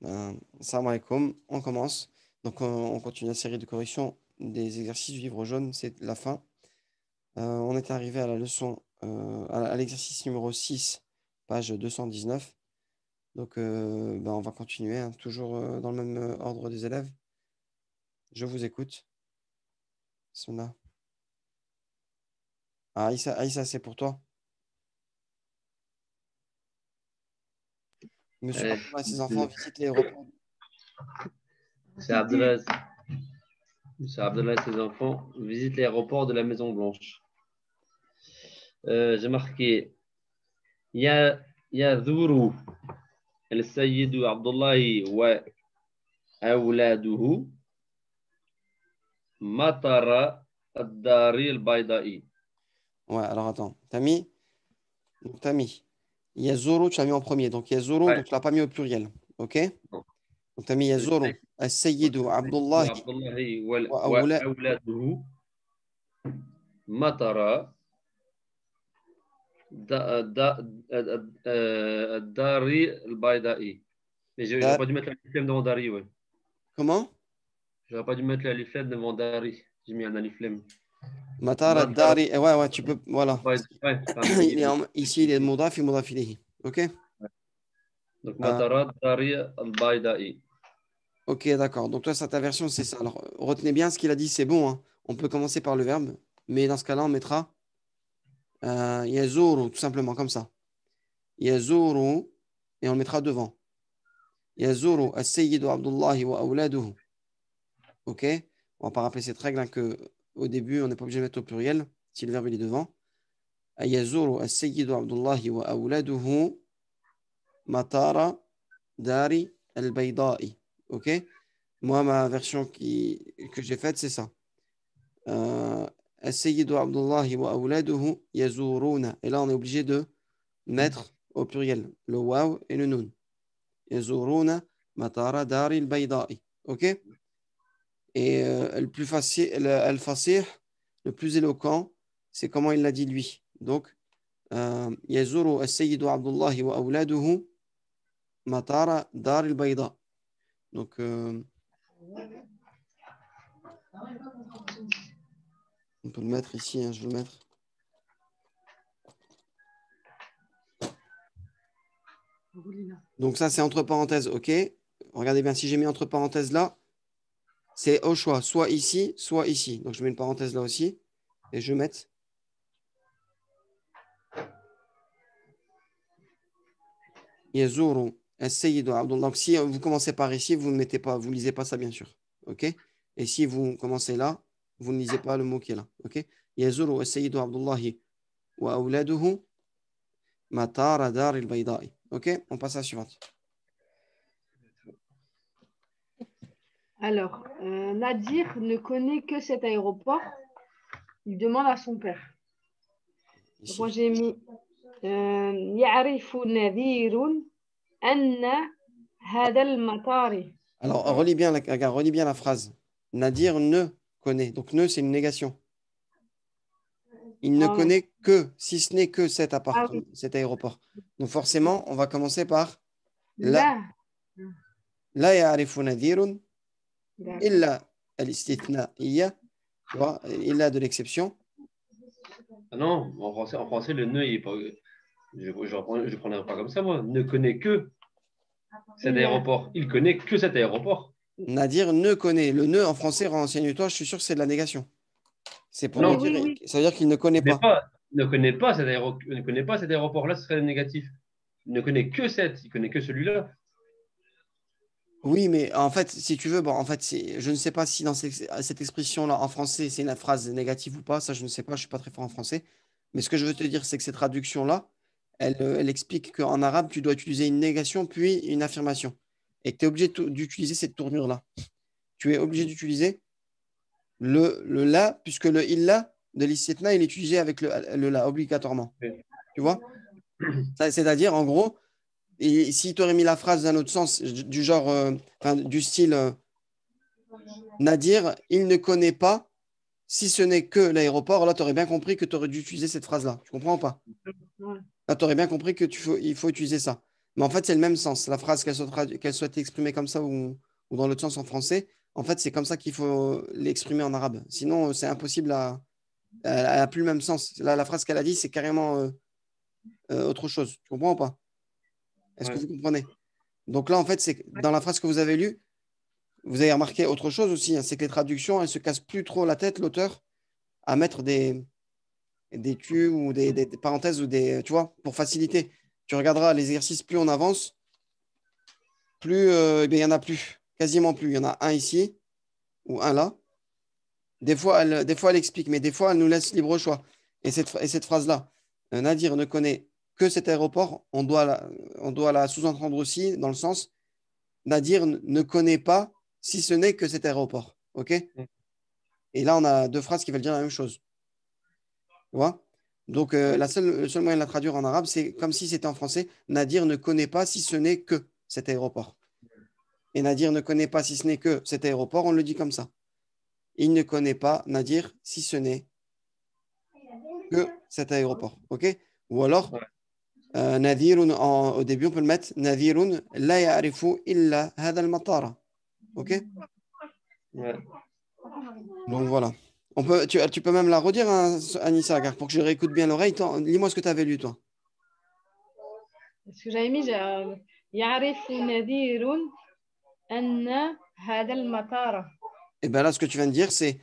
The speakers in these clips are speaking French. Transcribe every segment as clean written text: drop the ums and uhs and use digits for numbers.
Salam alaikum, on commence. Donc, on continue la série de correction des exercices du livre jaune, c'est la fin. On est arrivé à la leçon, à l'exercice numéro 6, page 219. Donc, on va continuer, hein, toujours dans le même ordre des élèves. Je vous écoute. Sona. Ah, Aïssa, c'est pour toi. Monsieur Euh, Abdallah et ses enfants visitent l'aéroport. C'est Abdallah, Monsieur Abdallah et ses enfants visitent l'aéroport de la Maison Blanche. J'ai marqué يزور السيد عبد الله وأولاده مطار الدار البيضاء. Ouais, alors attends. T'as mis. Yazuru, tu l'as mis en premier. Donc, Yazuru, Ouais. donc tu l'as pas mis au pluriel. OK? Bon. Donc, tu as mis Yazuru. As-Sayyidu السيد Abdullah عبد الله wa awla. وأولاده مطار الدار البيضاء. Mais j'aurais pas dû mettre la flemme devant Dari, ouais. Comment? J'aurais pas dû mettre la flemme devant Dari. J'ai mis un aliflem. Matara Matar Dari. Ouais, ouais, tu peux. Voilà. Ouais, pareil. Ici, il est Mudaf et Mudaf ilayhi. OK? Donc, Euh, Matara Dari al-Baïda'i. OK, d'accord. Donc, toi, ça, ta version, c'est ça. Alors, retenez bien ce qu'il a dit, c'est bon, hein. On peut commencer par le verbe, mais dans ce cas-là, on mettra Yazuru, tout simplement, comme ça. Yazuru, et on le mettra devant. Yazuru as-Sayyidu Abdullah wa awladuhu. OK? On va pas rappeler cette règle, hein, que au début, on n'est pas obligé de mettre au pluriel si le verbe il est devant. Yazuru as-Sayyidu Abdullah wa awladuhu matara dari al-Bayda'i. OK? Moi, ma version que j'ai faite, c'est ça. As-Sayyidu Abdullah wa awladuhu yazuruna. Et là, on est obligé de mettre au pluriel le waw et le nun. Yazuruna matara dari al-Bayda'i. OK? Et le plus facile, al-fasih, le plus éloquent, c'est comment il l'a dit lui. Donc, yazuru as-sayyidu Abdullah wa awladuhu matara dar al-bayda. Donc, on peut le mettre ici, hein, je vais le mettre. Donc, ça, c'est entre parenthèses, OK? Regardez bien, si j'ai mis entre parenthèses là, c'est au choix, soit ici, soit ici. Donc, je mets une parenthèse là aussi, et je vais mettre yazuru as-sayyidu Abdullah. Donc, si vous commencez par ici, vous ne mettez pas, vous ne lisez pas ça, bien sûr. OK? Et si vous commencez là, vous ne lisez pas le mot qui est là. OK? Yazuru as-sayyidu Abdullah wa awladuhu matara dar al-bayda'i. OK? On passe à la suivante. Alors, Nadir ne connaît que cet aéroport. Il demande à son père. Donc, moi, j'ai mis يعرف نذير أن هذا المطار. Alors, relis bien la phrase. Nadir ne connaît. Donc, ne, c'est une négation. Il ne connaît que, si ce n'est que cet aéroport. Donc, forcément, on va commencer par la. La ya'rifu nadirun illa al-istithna'iya. Tu vois, illa de l'exception. Ah non, en français, le ne, il est pas. Je prendrais pas comme ça, moi. Ne connaît que cet aéroport. Il connaît que cet aéroport. Nadir ne connaît. Le ne en français, renseigne-toi, je suis sûr que c'est de la négation. C'est pour Non, dire, ça veut dire qu'il ne connaît pas. Ne connaît pas cet aéroport-là, ce serait négatif. Il ne connaît que il connaît que celui-là. Oui, mais en fait, si tu veux, bon, en fait, je ne sais pas si dans cette expression-là, en français, c'est une phrase négative ou pas. Ça, je ne sais pas, je ne suis pas très fort en français. Mais ce que je veux te dire, c'est que cette traduction-là, elle explique qu'en arabe, tu dois utiliser une négation puis une affirmation. Et que tu es obligé d'utiliser cette tournure-là. Tu es obligé d'utiliser le la, puisque le illa de l'istithna, il est utilisé avec le la, obligatoirement. Tu vois? C'est-à-dire, en gros, et si tu aurais mis la phrase d'un autre sens, du genre, du style Nadir, il ne connaît pas, si ce n'est que l'aéroport, là, tu aurais bien compris que tu aurais dû utiliser cette phrase-là. Tu comprends ou pas? Là, tu aurais bien compris il faut utiliser ça. Mais en fait, c'est le même sens. La phrase, qu'elle soit exprimée comme ça ou dans l'autre sens en français, en fait, c'est comme ça qu'il faut l'exprimer en arabe. Sinon, c'est impossible Elle n'a plus le même sens. Là, la phrase qu'elle a dit, c'est carrément autre chose. Tu comprends ou pas? Est-ce que Ouais. vous comprenez? Donc là, en fait, c'est dans la phrase que vous avez lue, vous avez remarqué autre chose aussi, hein, c'est que les traductions, elles se cassent plus trop la tête, l'auteur, à mettre des tu ou des parenthèses ou des, tu vois, pour faciliter. Tu regarderas les exercices, plus on avance, plus eh bien, il n'y en a plus, quasiment plus. Il y en a un ici ou un là. Des fois, elle explique, mais des fois, elle nous laisse libre choix. Et cette phrase-là, Nadir ne connaît que cet aéroport, on doit la sous-entendre aussi dans le sens, Nadir ne connaît pas si ce n'est que cet aéroport. OK? Mm. Et là, on a deux phrases qui veulent dire la même chose. Tu vois? Donc, le seul moyen de la traduire en arabe, c'est comme si c'était en français. Nadir ne connaît pas si ce n'est que cet aéroport. Et Nadir ne connaît pas si ce n'est que cet aéroport, on le dit comme ça. Il ne connaît pas Nadir si ce n'est que cet aéroport. OK? Ou alors, Ouais. Nadirun, au début, on peut le mettre Nadirun la ya'rifu illa hada al-matara. OK? Ouais. Donc voilà. Tu peux même la redire, hein, Anissa, car pour que je réécoute bien l'oreille. Lis-moi ce que tu avais lu, toi. Ce que j'avais mis, يعرف نذير أن هذا المطار. Et bien là, ce que tu viens de dire, c'est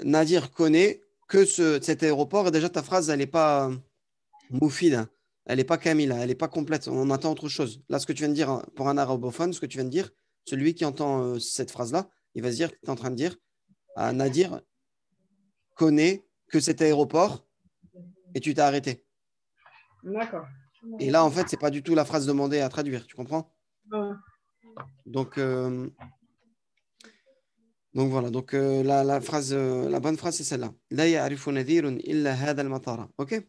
Nadir connaît que cet aéroport. Et déjà, ta phrase, elle n'est pas moufide, hein. Elle n'est pas kamila, elle n'est pas complète. On entend autre chose. Là, ce que tu viens de dire, hein, pour un arabophone, ce que tu viens de dire, celui qui entend cette phrase-là, il va se dire que tu es en train de dire Nadir connaît que cet aéroport et tu t'es arrêté. D'accord. Et là, en fait, c'est pas du tout la phrase demandée à traduire. Tu comprends? Ouais. Donc, voilà. Donc, la bonne phrase, c'est celle-là. La ya'rifu nadhirun illa hadha al-matara. OK?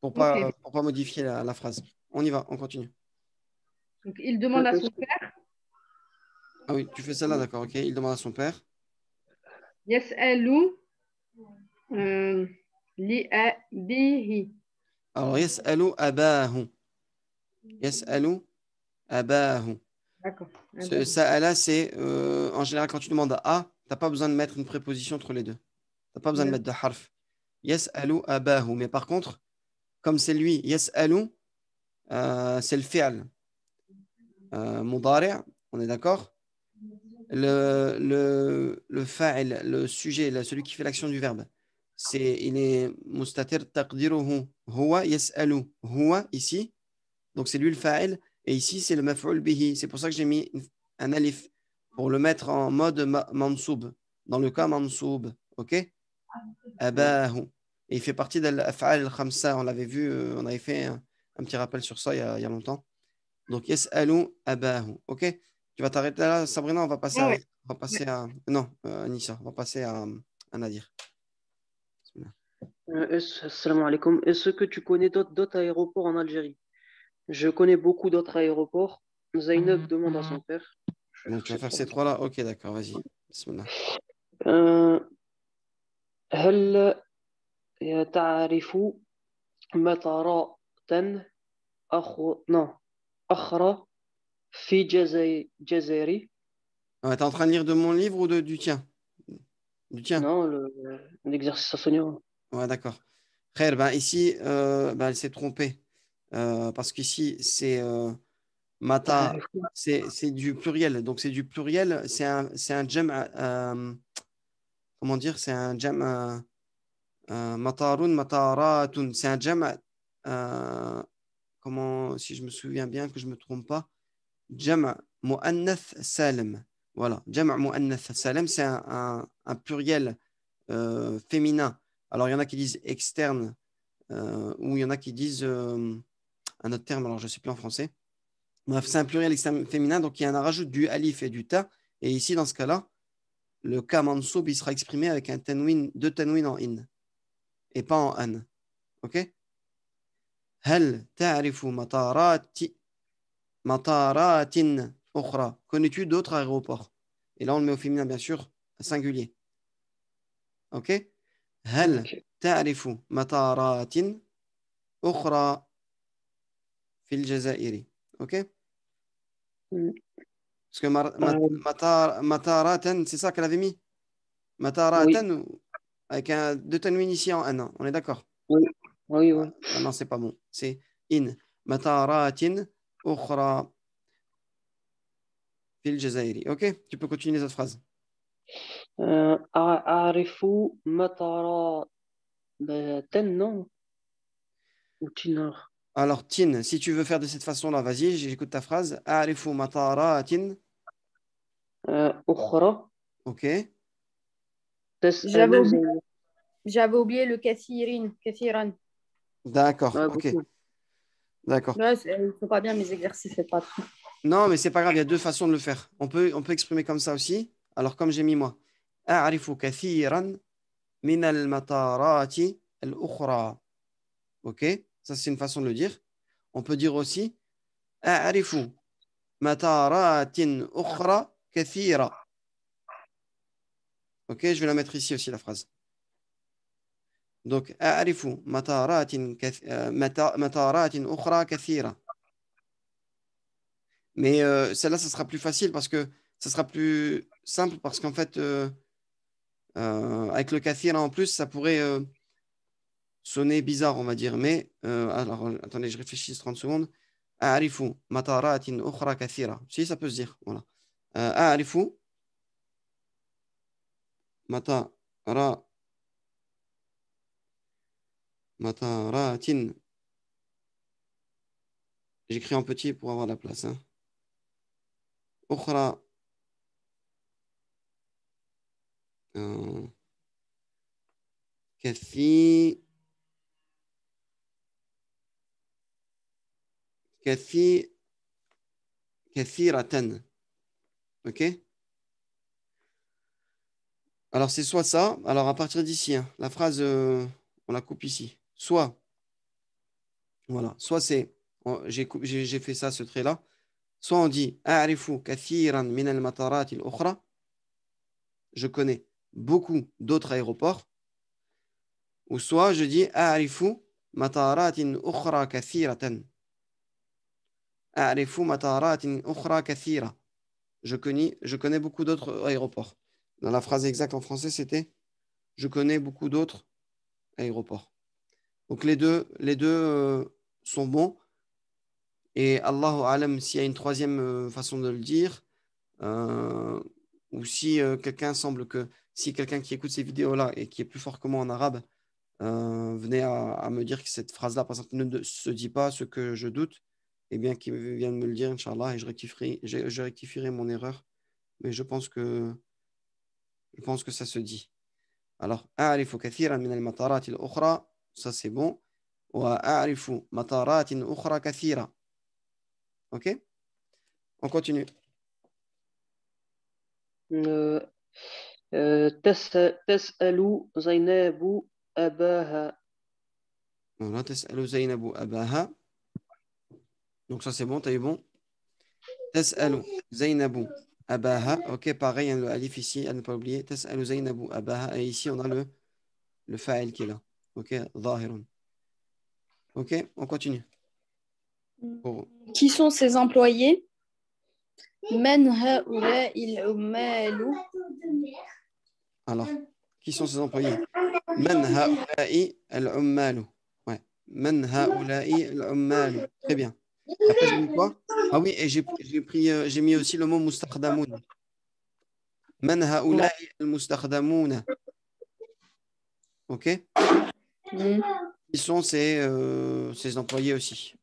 Pour Ok. pas, pour pas modifier la phrase. On y va, on continue. Donc, il demande à son Est-ce père. Ah oui, tu fais celle-là, d'accord. OK. Il demande à son père. يسأل لأبيه. Alors, yas'alu abahu. Yas'alu abahu. D'accord. Sa'ala, c'est en général, quand tu demandes à, tu n'as pas besoin de mettre une préposition entre les deux. Tu n'as pas besoin de mettre de harf. Yas'alu abahu. Mais par contre, comme c'est lui, yas'alu, c'est le fi'al. Mudari', on est d'accord? Le fa'il, le sujet, celui qui fait l'action du verbe, il est mustatir taqdiruhu. Huwa yas'alu. Huwa, ici, donc c'est lui le fa'il. Et ici, c'est le maf'ul bihi. C'est pour ça que j'ai mis un alif pour le mettre en mode mansoub. Dans le cas mansoub. OK? Abahu. Et il fait partie de l'af'al al-khamsa. On l'avait vu, on avait fait un petit rappel sur ça il y a longtemps. Donc, yas'alu abahu. OK? Tu vas t'arrêter là, Sabrina. Ah ouais. On va passer à. Non, Nissa. On va passer à Nadir. Salam alaikum. Est-ce que tu connais d'autres aéroports en Algérie? Je connais beaucoup d'autres aéroports. Zainab demande à son père. Je vais Donc, faire tu vas ces faire trois. ces trois-là. OK, d'accord. Vas-y. Bismillah. هل تعرف مطارات non, أخرى في جزائري؟ Ouais, t'es en train de lire de mon livre ou du tien? Du tien. Non, l'exercice à sonore. Ouais, d'accord. Khair, ben ici, elle s'est trompée. Parce qu'ici, c'est mata, تعرف c'est du pluriel. Donc, c'est du pluriel. C'est un jam'. Comment dire? C'est un jam'. Matarun, mataratun. C'est un jam'. Comment, si je me souviens bien, que je ne me trompe pas. Jam' mu'annath salim. Voilà. Jam' mu'annath salim, c'est un pluriel féminin. Alors, il y en a qui disent externe, ou il y en a qui disent un autre terme, alors je ne sais plus en français. Bref, c'est un pluriel externe féminin, donc il y en a un rajout du alif et du ta. Et ici, dans ce cas-là, le ka mansoub, il sera exprimé avec deux tanwin en in, et pas en an. OK? Hal ta'rifu mataratin ukhra. Connais-tu d'autres aéroports? Et là, on le met au féminin, bien sûr, singulier. OK? Hal Ok. ta'rifu mataratin ukhra fil jazairi. OK? Mm. Parce que mataratan, c'est ça qu'elle avait mis? Oui, Mataratan avec deux tanwin ici en un. On est d'accord? oui, oui, Ah, oui. ah non, c'est pas bon. C'est in. Mataratin ukhra fil jazairi. OK? Tu peux continuer cette phrase. أعرف مطار non? Ou Tinar. Alors, tin, si tu veux faire de cette façon-là, vas-y, j'écoute ta phrase. A'rifu mataratin. أخرى OK? J'avais تسأل oublié, زينب. j'avais oublié le kathirin, kathiran. D'accord. OK. Beaucoup. D'accord. Ouais, c'est pas bien mes exercices, c'est pas trop. Non, mais c'est pas grave, il y a deux façons de le faire. On peut exprimer comme ça aussi. Alors, comme j'ai mis moi. A'rifu kathiran min al-matarati al-ukhra. OK? Ça, c'est une façon de le dire. On peut dire aussi A'rifu mataratin ukhra kathira. OK? Je vais la mettre ici aussi, la phrase. Donc, أعرف مطارات أخرى كثيرة. Mais celle-là, ça sera plus facile parce que ça sera plus simple parce qu'en fait, avec le kathira en plus, ça pourrait sonner bizarre, on va dire. Mais, alors, attendez, je réfléchis 30 secondes. أعرف مطارات أخرى كثيرة. Si, ça peut se dire. Voilà. أعرف مطارات J'écris en petit pour avoir la place. Hein. أخرى كثير كثير كثيرة. OK? Alors, c'est soit ça. Alors, à partir d'ici, hein, la phrase, on la coupe ici. Soit, voilà. Soit c'est, j'ai fait ça, ce trait-là. Soit on dit أعرف كثيرا من المطارات الأخرى. Je connais beaucoup d'autres aéroports. Ou soit je dis أعرف مطارات أخرى كثيرة. أعرف مطارات أخرى كثيرة. Je connais beaucoup d'autres aéroports. Dans la phrase exacte en français, c'était je connais beaucoup d'autres aéroports. Donc les deux sont bons. Et Allahu Alam, s'il y a une troisième façon de le dire, euh, ou si quelqu'un semble que, si quelqu'un qui écoute ces vidéos-là et qui est plus fort que moi en arabe, venait à me dire que cette phrase-là, par exemple, ne se dit pas ce que je doute, eh bien, qu'il vienne me le dire, Inch'Allah, et je rectifierai mon erreur. Mais je pense que ça se dit. Alors, أعرف كثيرا من المطارات الأخرى, ça c'est bon. وأعرف مطارات أخرى كثيرة. OK? On continue. تسأل زينب أباها. Voilà, تسأل زينب أباها. Donc ça c'est bon, t'as eu bon. تسأل زينب أباها. OK, pareil, hein, le alif ici, à ne pas oublier. تسأل زينب أباها. Et ici, on a le fa'il qui est là. OK, ظاهر. OK, on continue. Pour... Qui sont ces employés? من هؤلاء العمال؟ Alors, qui sont ces employés? من هؤلاء العمال. Ouais. من هؤلاء العمال. Très bien. Après, j'ai mis quoi? Ah oui, et j'ai mis aussi le mot مستخدمون. من هؤلاء المستخدمون. OK? Qui sont ces employés aussi?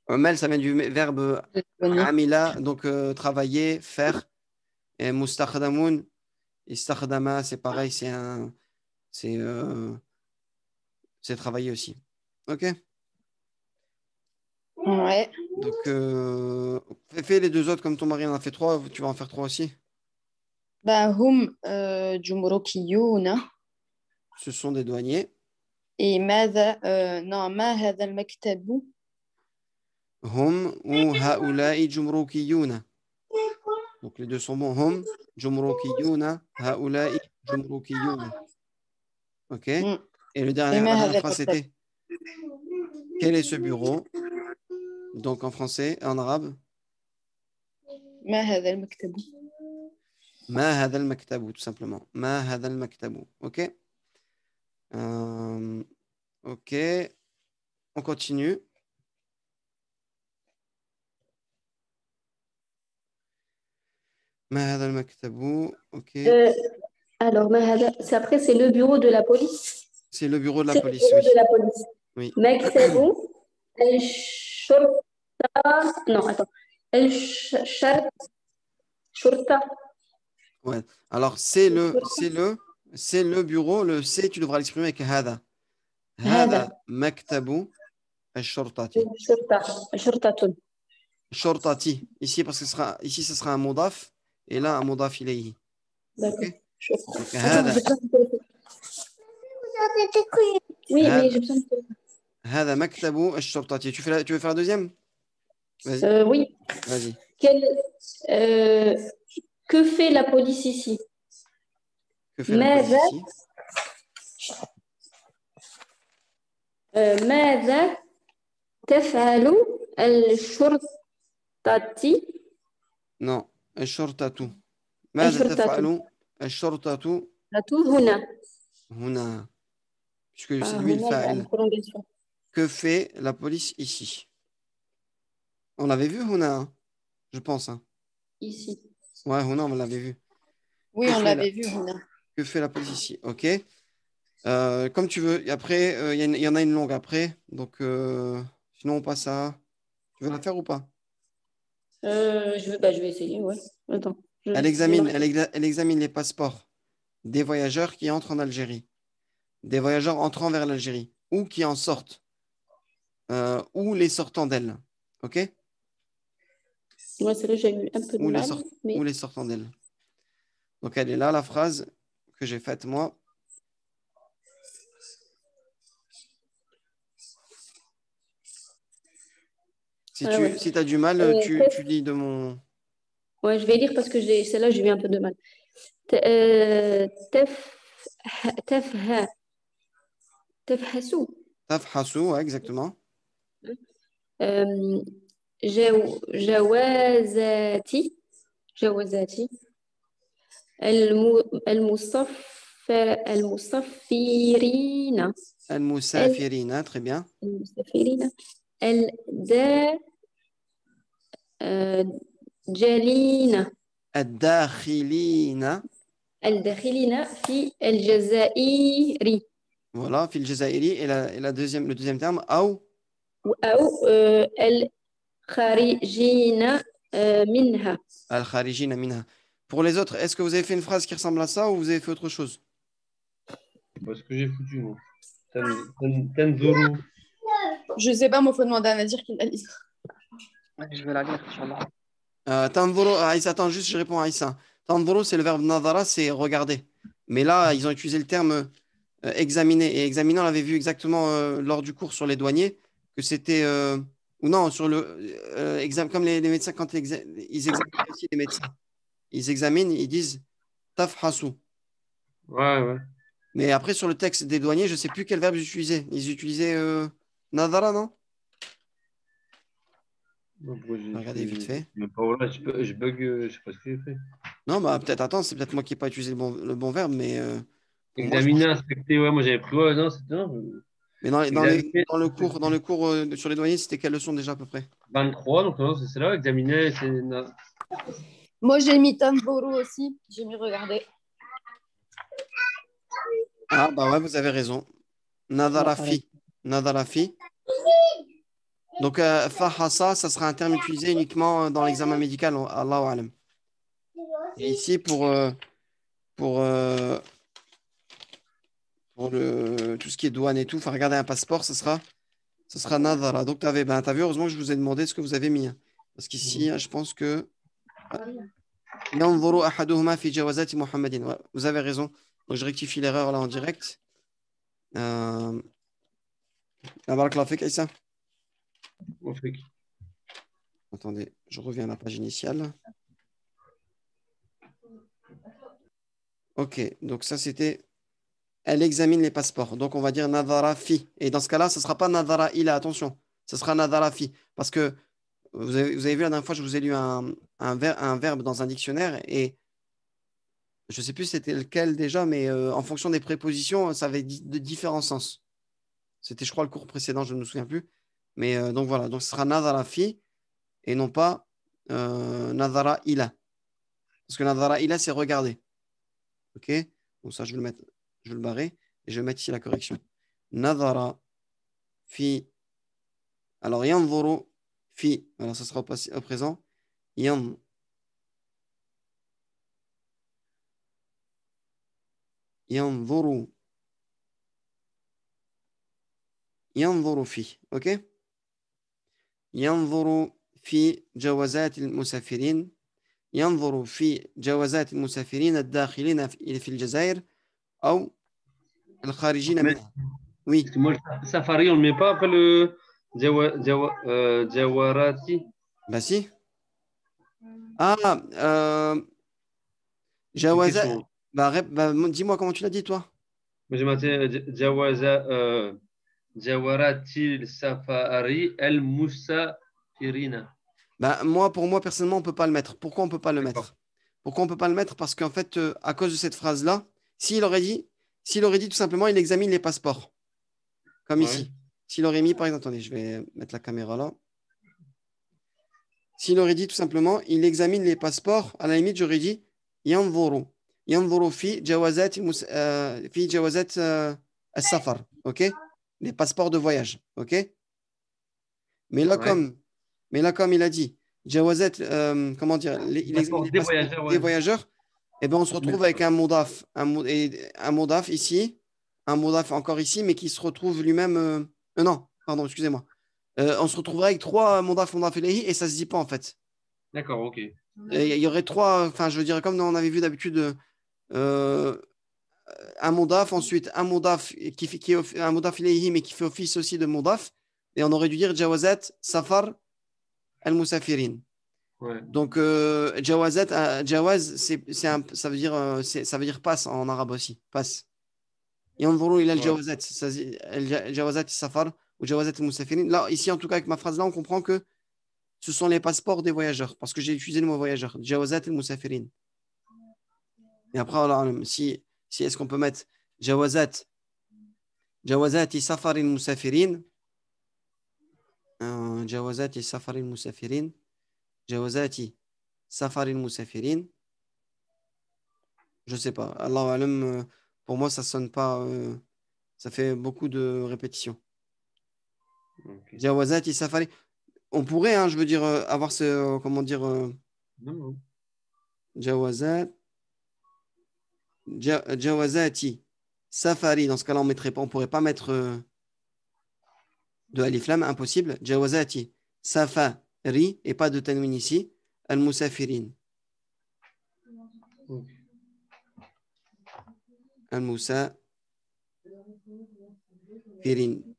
Mel, ça vient du verbe amila, donc travailler, faire. Et mustakhdamoun, istakhdama, c'est pareil, c'est travailler aussi. OK? Ouais. Donc, fais les deux autres comme ton mari en a fait trois, tu vas en faire trois aussi. Ben, هم جمركيون. Ce sont des douaniers. Et ماذا non ما هذا المكتب؟ Hum ou haoula'i jumrukiyuna. Donc, les deux sont bons. Hum, jumrukiyuna, haoula'i jumrukiyuna. OK? Et la ما dernière هذا phrase, المكتب؟ c'était quel est ce bureau? Donc en français, en arabe, ما هذا المكتب ما هذا المكتب, tout simplement. ما هذا المكتب. Ok. Ok. On continue. ما هذا المكتب. Ok. Alors, après, c'est le bureau de la police. C'est le bureau de la C'est le police, bureau oui. de la police. Oui. مكتب الشرطة. Non, attends. الشرطة. Ouais. Alors, c'est le bureau. Le C, tu devras l'exprimer avec هذا. هذا مكتب الشرطة. الشرطة. شرطة. Ici, parce que ici, ce sera un modaf. Et là, un modaf إليه. D'accord. Donc, هذا. Oui, mais j'ai besoin de... هذا مكتب الشرطة. Tu veux faire la deuxième? Vas-y. Oui. Vas-y. Que fait la police ici? Que fait la police ici? ماذا تفعل الشرطة؟ Non. الشرطة. ماذا تفعل الشرطة هنا? Puisque c'est lui le fa'il. Que fait la police ici? On l'avait vu, Huna, hein, je pense. Hein. Ici. Ouais, Huna, on l'avait vu. Oui, on l'avait vu, Huna. Que fait la police ici? Ok. Comme tu veux. Et après, il y en a une longue après. Donc, sinon, on passe à... Tu veux la faire ou pas? Je vais essayer, ouais. Attends. Elle examine les passeports des voyageurs qui entrent en Algérie. Des voyageurs entrant vers l'Algérie. Ou qui en sortent. Ou les sortant d'elle. Ok? Moi, c'est là j'ai eu un peu de mal. Ou les sortant d'elle. Donc, elle est là, la phrase que j'ai faite, moi. Si tu as du mal, tu lis de mon... Ouais, je vais lire parce que celle-là, j'ai eu un peu de mal. Tafhasu, ouais, exactement. جوازاتي المسافرين المسافرين, très bien. المسافرين الداخلين في الجزائر. Voilà, في الجزائر. Et le deuxième terme, أو الخارجين منها. الخارجين منها. Pour les autres, est-ce que vous avez fait une phrase qui ressemble à ça ou vous avez fait autre chose? Parce que j'ai foutu, moi. Tanzuru. Je sais pas, moi, il faut demander à Nadir qu'il la lise. Je vais la lire, Inch'Allah. Tanzuru, Aïssa, attends, juste, je réponds à Aïssa. Tanzuru, c'est le verbe nadara, c'est regarder. Mais là, ils ont utilisé le terme examiner. Et examiner, on l'avait vu exactement lors du cours sur les douaniers, que c'était... ou non, sur le... comme les médecins, quand ils examinent aussi les médecins. Ils examinent, ils disent tafhasu. Ouais. Mais après, sur le texte des douaniers, je ne sais plus quel verbe ils utilisaient. Ils utilisaient nadara, non? Regardez vite fait. Mais pas voilà, je bug, je sais pas ce que j'ai fait. Non, bah peut-être, attends, c'est peut-être moi qui n'ai pas utilisé le bon verbe, mais... Examiner, inspecter, ouais, moi j'avais pris, ouais, non, c'était... Mais dans le cours sur les douaniers, c'était quelle leçon déjà à peu près? 23, donc non, c'est là, examiner, c'est... Moi, j'ai mis Tanzuru aussi. J'ai mis regarder. Ah, bah ouais, vous avez raison. Nadarafi. Donc, fahasa, ça sera un terme utilisé uniquement dans l'examen médical, Allahu alam. Et ici, pour tout ce qui est douane et tout, enfin, regarder un passeport, ce sera nadara. Donc, tu as vu, heureusement que je vous ai demandé ce que vous avez mis. Hein. Parce qu'ici, je pense que... ينظر أحدهما في جوازات محمد. Ouais, vous avez raison. Donc, je rectifie l'erreur là en direct. Barakallahu fik, Aïssa. Attendez, je reviens à la page initiale. Ok, donc ça c'était... Elle examine les passeports. Donc on va dire nadara fi. Et dans ce cas-là, ce ne sera pas nadara ila, attention. Ce sera nadara fi. Parce que vous avez vu la dernière fois, je vous ai lu un verbe dans un dictionnaire et je ne sais plus c'était lequel déjà, mais en fonction des prépositions, ça avait de différents sens. C'était, je crois, le cours précédent, je ne me souviens plus. Mais donc voilà, donc ce sera nadara fi et non pas nadara ila. Parce que nadara ila, c'est regarder. OK? Donc ça, je vais le mettre, je vais le barrer et je vais mettre ici la correction. Nadara fi. Alors, yanzuru fi. Alors, ça sera au présent. Yan, yanzuru. Yanzuru fi. OK? ينظر في جوازات المسافرين ينظر في جوازات المسافرين الداخلين في الجزائر أو الخارجين Mais, منها. Oui, parce que moi, le safari, on ne le met pas après le Jawarati. bah si. Ah, C'est une Jawaza. question. Bah, dis-moi comment tu l'as dit, toi. Moi, j'ai marqué Jawarati Safari El Musafirina. Bah, moi, pour moi, personnellement, on peut pas le mettre. Pourquoi on peut pas le D'accord. mettre? Pourquoi on peut pas le mettre? Parce qu'en fait, à cause de cette phrase-là, s'il aurait dit, s'il aurait dit tout simplement, il examine les passeports, comme Ouais. ici. S'il aurait mis, par exemple, attendez, je vais mettre la caméra là. S'il aurait dit tout simplement, il examine les passeports, à la limite, j'aurais dit yanzuru. Yanzuru fi jawazat as-safar. OK? Les passeports de voyage. OK? Mais là, Ouais. comme, mais là, comme il a dit, jawazat, comment dire, il examine Passeport les des passeports voyageurs, des ouais. voyageurs, et ben on se Mais- retrouve avec un modaf, un modaf ici, un modaf encore ici, mais qui se retrouve lui-même. Non, pardon, excusez-moi. On se retrouverait avec trois modaf, modaf ilayhi, et ça se dit pas en fait. D'accord, ok. Il y aurait trois, enfin, je veux dire, comme on avait vu d'habitude, euh, un modaf, ensuite un modaf un modaf ilayhi, mais qui fait office aussi de modaf, et on aurait dû dire jawazat, safar, al-musafirin. Ouais. Donc, jawazat, jawaz, ça veut dire passe en arabe aussi, passe. Yanzuru ila Ouais. al-jawazat, al-jawazat safar ou jawazat al-musafirin. Là, ici, en tout cas, avec ma phrase là, on comprend que ce sont les passeports des voyageurs, parce que j'ai utilisé le mot voyageur, jawazat al-musafirin. Et après, alors, si est-ce qu'on peut mettre jawazat, jawazati safarin musafirin, jawazati safarin musafirin, jawazati safarin musafirin, je sais pas. Allahu alam, pour moi, ça sonne pas, ça fait beaucoup de répétitions. Ok. Jawazati safarin, on pourrait, hein, je veux dire, avoir ce, comment dire, Non, non. jawazat, jawazati safari, dans ce cas-là, on mettrait pas, on pourrait pas mettre de alif lam, impossible. Jawazati safari, et pas de tanwin ici. Al-musafirin. Ok. Al-musafirin.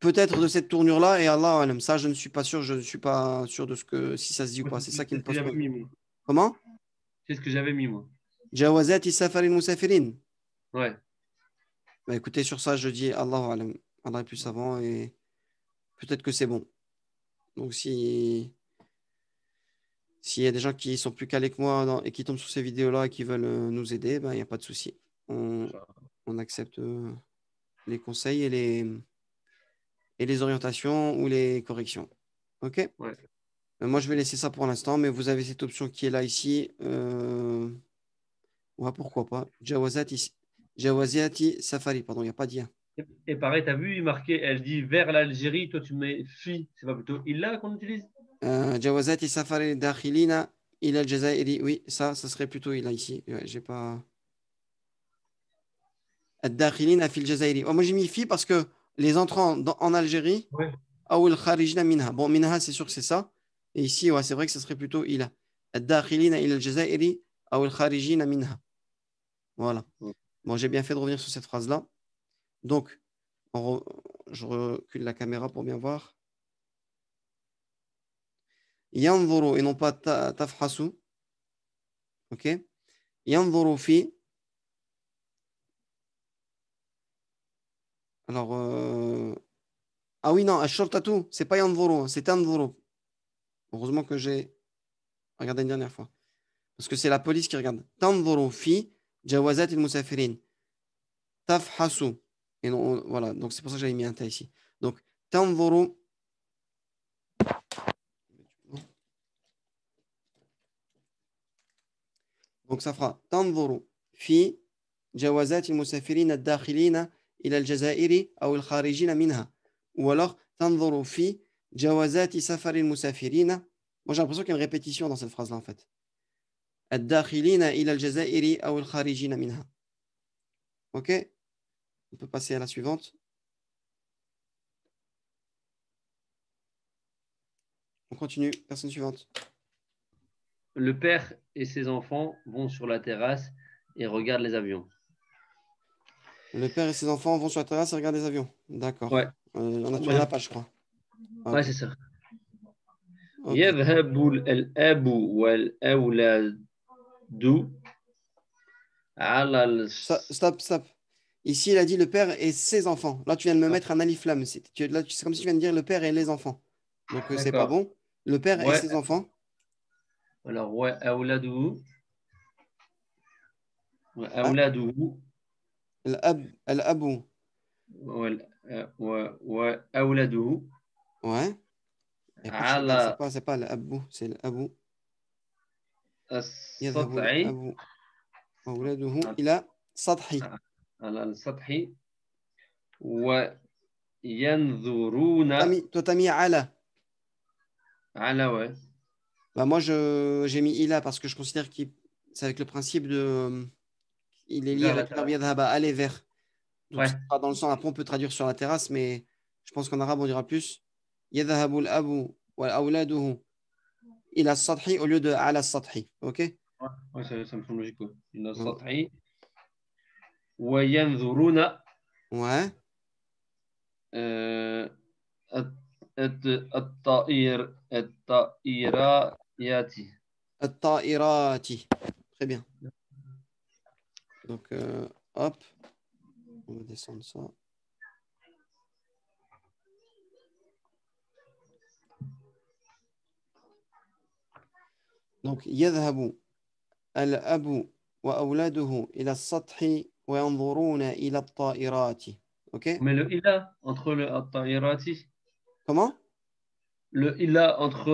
Peut-être de cette tournure-là, et Allah alam. Ça, je ne suis pas sûr, je ne suis pas sûr de ce que, si ça se dit ou Moi, pas. C'est ça qui c'est me ce que pose j'avais problème. mis, moi. Comment? C'est ce que j'avais mis, moi. Jawazati safarin musafirin. Ouais. Bah, écoutez, sur ça, je dis Allah alam. Allah est plus savant et peut-être que c'est bon. Donc, s'il y a des gens qui sont plus calés que moi et qui tombent sur ces vidéos-là et qui veulent nous aider, ben, il n'y a pas de souci. On accepte les conseils et les orientations ou les corrections. OK? Ouais. Moi, je vais laisser ça pour l'instant, mais vous avez cette option qui est là ici. Ouais, pourquoi pas. Jawazati Safari, pardon, il n'y a pas d'IA. Et pareil, tu as vu, il marquait, elle dit vers l'Algérie, toi tu mets fi, c'est pas plutôt illa qu'on utilise? Jawazati Safari Dakhilina ila al-Jazairi. Oui, ça serait plutôt il a ici. Ouais, j'ai pas. Dakhilina fil Jazairi. Oh, moi, j'ai mis fi parce que les entrants en Algérie, Ouais. ou al-Kharijna minha. Bon, minha, c'est sûr que c'est ça. Et ici, ouais, c'est vrai que ça serait plutôt il a. Dakhilina ila al-Jazairi ou al-Kharijina minha. Voilà. Ouais. Bon, j'ai bien fait de revenir sur cette phrase-là. Donc, je recule la caméra pour bien voir. Yanzuru et non pas tafhasu. OK? Yanzuru fi. Alors, ah oui, non, ashortatu, c'est pas yanzuru, c'est tanzuru. Heureusement que j'ai regardé une dernière fois. Parce que c'est la police qui regarde. Tanzuru fi jawazat al-musafirin. Tafhasu. Et non, voilà, donc c'est pour ça que j'avais mis un ta ici. Donc, tanzuru. Donc ça fera tanzuru fi jawazat al-musafirin ad-dakhilina ila al-jazairi aw al-kharijina minha. Ou alors tanzuru fi jawazat safar al-musafirina. Moi j'ai l'impression qu'il y a une répétition dans cette phrase là en fait. Ad-dakhilina ila al-jazairi aw al-kharijina minha. OK? On peut passer à la suivante. On continue. Personne suivante. Le père et ses enfants vont sur la terrasse et regardent les avions. Le père et ses enfants vont sur la terrasse et regardent les avions. D'accord. Ouais. On a tourné la page, je crois. Ouais, Ok. c'est ça. Ok. يذهب الأب والأولاد على Stop, stop. Ici, il a dit le père et ses enfants. Là, tu viens de me mettre un alif lam. Là, c'est comme si tu viens de dire le père et les enfants. Donc, c'est pas D'accord. bon. Le père et Ouais. ses enfants. Alors, وأولاده وأولاده Al-abu. وأولاده Ouais. Et après, على c'est pas l'abu, c'est l'abu. يذهب السطح الأب وأولاده إلى سطح. على السطح وينظرون Toi, t'as mis ala. على ouais. Bah, moi, j'ai mis ila parce que je considère que c'est avec le principe de. Il est lié Vers la avec le verbe terrasse. yadhaba, aller vers. Donc, Ouais. ça sera dans le sens, après, on peut traduire sur la terrasse, mais je pense qu'en arabe, on dira plus yadhabu al-abu wa awladuhu ila as-sathi au lieu de ala as-sathi. OK? Ouais, ça me semble logique. إلى Ouais. السطح وينظرون Ouais. الطائرات. At-ta'irati. Très bien. Donc, hop. On va descendre ça. Donc, يذهب الأب وأولاده إلى السطح وينظرون إلى الطائرات. OK? Mais le ila entre le الطائرات, Comment? le ila entre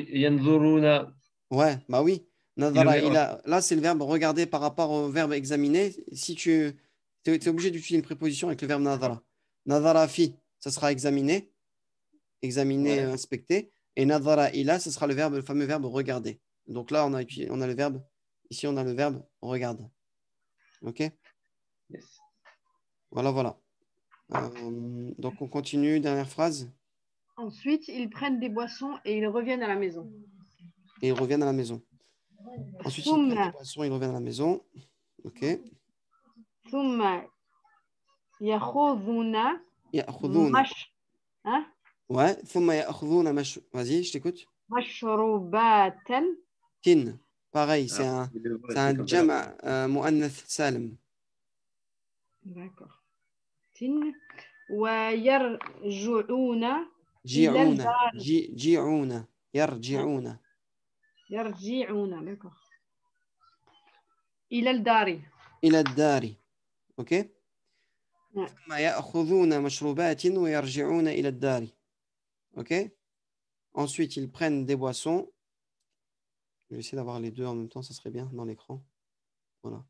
ينظرون, Ouais, bah oui. il le Nadhara met en. ila. Là, c'est le verbe regarder par rapport au verbe examiner. Si tu es obligé d'utiliser une préposition avec le verbe nadhara. Nadhara fi, ça sera examiner, examiner, Ouais. inspecter. Et nadhara ila, ce sera le fameux verbe regarder. Donc là, on a le verbe. Ici, on a le verbe regarde. OK? Yes. Voilà, voilà. Donc, on continue. Dernière phrase. Ensuite, ils prennent des boissons et ils reviennent à la maison. Et ils reviennent à la maison. Ensuite, ils prennent des boissons, ils reviennent à la maison. OK. ثم يأخذون يأخذون. hein? Ouais. ثم يأخذون Vas-y, je t'écoute. مشروبات. Tin. Pareil, c'est Alors, un jama' mu'annath salim. D'accord. Tin. ويرجعون إلى جيعون. الدار. جيعون. يرجعون. يرجعون. D'accord. إلى الدار. إلى الدار. OK. Ouais. ثم يأخذون مشروبات ويرجعون إلى الدار. OK. Ensuite, ils prennent des boissons. Je vais essayer d'avoir les deux en même temps, ça serait bien dans l'écran. Voilà.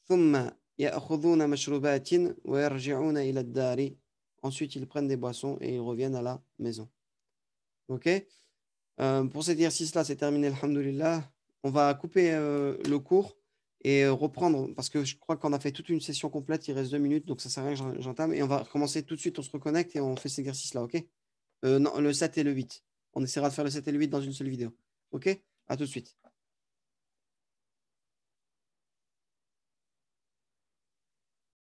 ثم يأخذون مشروبات ويرجعون إلى الدار. Ensuite, ils prennent des boissons et ils reviennent à la maison. OK. Pour cet exercice-là, c'est terminé, alhamdoulilah. On va couper le cours et reprendre, parce que je crois qu'on a fait toute une session complète, il reste 2 minutes, donc ça sert à rien que j'entame. Et on va recommencer tout de suite, on se reconnecte et on fait cet exercice-là, OK? Non, le 7 et le 8. On essaiera de faire le 7 et le 8 dans une seule vidéo. OK? À tout de suite.